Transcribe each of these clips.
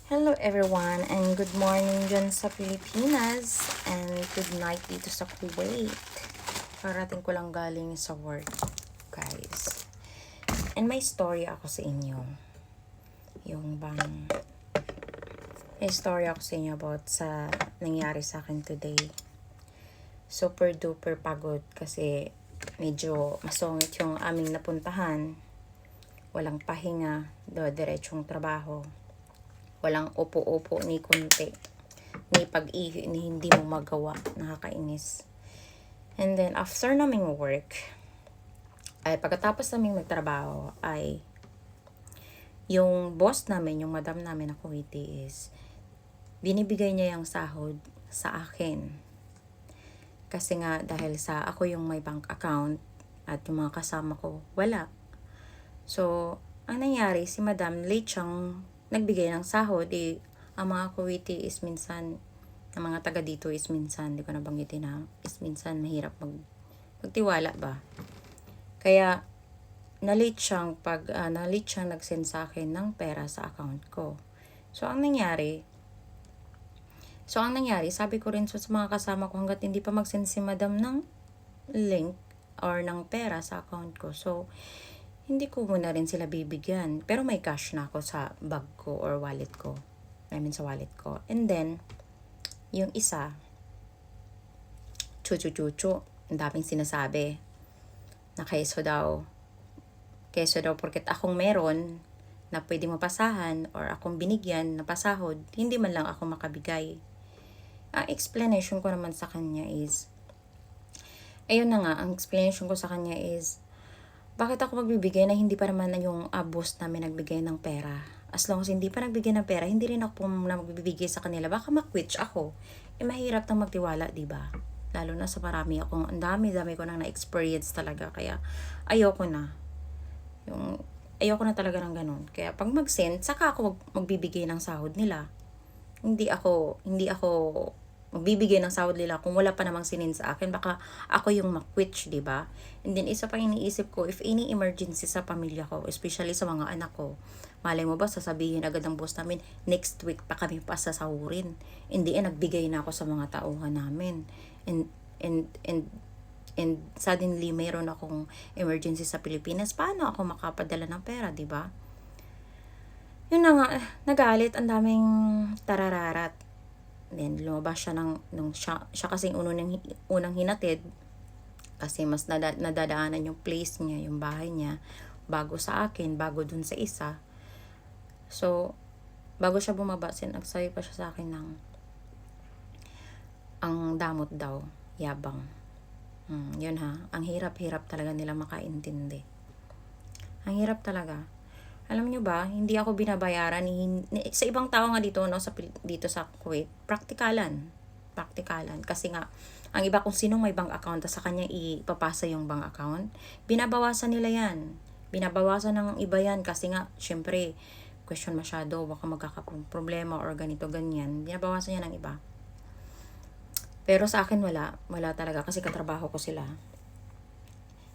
Hello everyone and good morning dyan sa Pilipinas and good night dito sa Kuwait. Parating ko lang galing sa work, guys. And may story ako sa inyo. May story ako sa inyo about sa nangyari sa akin today. Super duper pagod kasi medyo masungit yung aming napuntahan. Walang pahinga, diretsong trabaho. Walang upo-upo ni konti. Ni pag-ihi ni hindi mo magawa. Nakakainis. And then, after naming work, pagkatapos naming magtrabaho, yung boss namin, yung madam namin na Kuwaiti is, binibigay niya yung sahod sa akin. Kasi nga, dahil sa ako yung may bank account, at yung mga kasama ko, wala. So, ang nangyari, si madam, late siyang nagbigay ng sahod. Ang mga Kuwaiti is minsan, ang mga taga dito is minsan, di ko nabanggitin na, is minsan mahirap magtiwala ba. Kaya, na-late siyang nag-send sa akin ng pera sa account ko. So, ang nangyari, sabi ko rin sa mga kasama ko, hanggat hindi pa mag-send si madam ng link or ng pera sa account ko. So, hindi ko muna rin sila bibigyan. Pero may cash na ako sa bag ko or wallet ko. Sa wallet ko. And then, yung isa, chuchu, ang daming sinasabi. Na keso daw porket akong meron na pwede mapasahan or akong binigyan na pasahod, hindi man lang ako makabigay. Ang explanation ko naman sa kanya is, ang explanation ko sa kanya is, bakit ako magbibigay na hindi pa naman yung boss namin nagbigay ng pera? As long as hindi pa nagbigay ng pera, hindi rin ako na magbibigay sa kanila. Baka makwitch ako. Mahirap nang magtiwala, diba? Lalo na sa ang dami ko nang na-experience talaga. Kaya, ayoko na talaga ng ganun. Kaya, pag mag-send, saka ako magbibigay ng sahod nila. Hindi ako magbibigay ng sahod nila kung wala pa namang sinin sa akin, baka ako yung makwitch, di ba? And then, isa pa iniisip ko, if any emergency sa pamilya ko, especially sa mga anak ko, malay mo ba, sasabihin agad ng boss namin, next week pa kami pasasahurin. Hindi, nagbigay na ako sa mga tauhan namin. And suddenly, mayroon akong emergency sa Pilipinas, paano ako makapadala ng pera, di ba? Yun na nga, nagalit, ang daming tarararat. Then, lumabas siya siya kasing unang hinatid. Kasi mas nadadaanan yung place niya, yung bahay niya, bago sa akin, bago dun sa isa. So, bago siya bumaba, nagsabi pa siya sa akin ng, ang damot daw, yabang. Yun ha, ang hirap talaga nila makaintindi. Ang hirap talaga. Alam nyo ba, hindi ako binabayaran sa ibang tao nga dito, no, dito sa Kuwait, praktikalan. Kasi nga, ang iba kung sinong may bank account, sa kanya ipapasa yung bank account, binabawasan nila yan. Binabawasan ng iba yan kasi nga, syempre, question masyado, baka magkakaproblema or ganito, ganyan. Binabawasan yan ng iba. Pero sa akin wala talaga kasi katrabaho ko sila.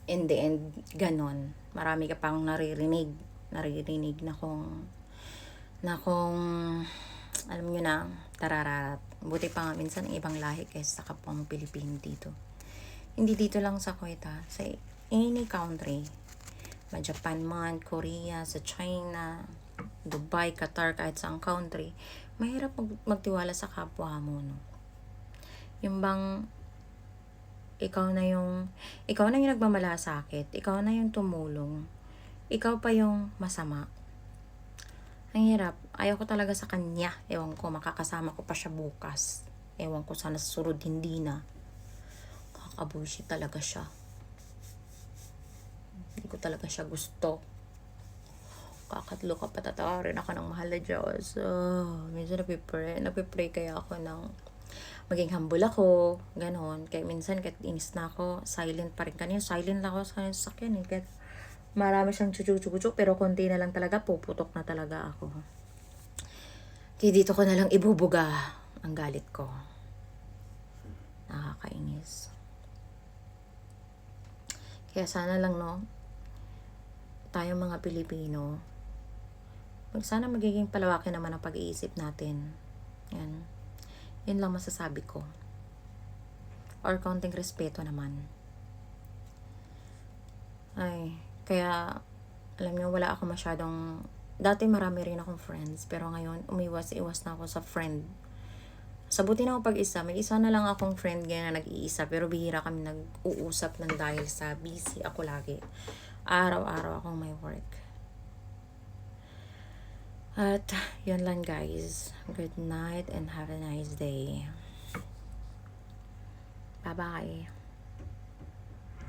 In the end, ganon. Marami ka pang naririnig na kung alam nyo na, tararat. Buti pa nga minsan ang ibang lahi kaysa sa kapwang Pilipino dito. Hindi dito lang sa Kuwait sa any country. Japan man, Korea, sa China, Dubai, Qatar, kahit saang country, mahirap magtiwala sa kapwa mo, no? Yung bang ikaw na yung nagmamalasakit, ikaw na yung tumulong, ikaw pa yung masama. Ang hirap. Ayaw ko talaga sa kanya. Ewan ko, makakasama ko pa siya bukas. Ewan ko, sana sa sunod hindi na. Kakabullshit talaga siya. Hindi ko talaga siya gusto. Kakatlo ka, patatawarin ako ng mahal na Diyos. Minsan napipray kaya ako ng maging humble ako. Ganon. Kaya minsan, kahit inis na ako, silent pa rin kanina. Silent lang ako sa sakyan eh. Kahit marami siyang chuchu, pero konti na lang talaga, puputok na talaga ako. Kaya dito ko na lang ibubuga ang galit ko. Nakakainis. Kaya sana lang, no, tayong mga Pilipino, sana magiging palawakin naman ang pag-iisip natin. Yan. Yun lang masasabi ko. Or konting respeto naman. Ay, kaya, alam niyo, wala ako masyadong, dati marami rin akong friends, pero ngayon, umiwas-iwas na ako sa friend. Sabuti na ako pag-isa, may isa na lang akong friend ngayon na nag-iisa, pero bihira kami nag-uusap ng dahil sa busy ako lagi. Araw-araw akong may work. At, yun lang guys. Good night and have a nice day. Bye-bye.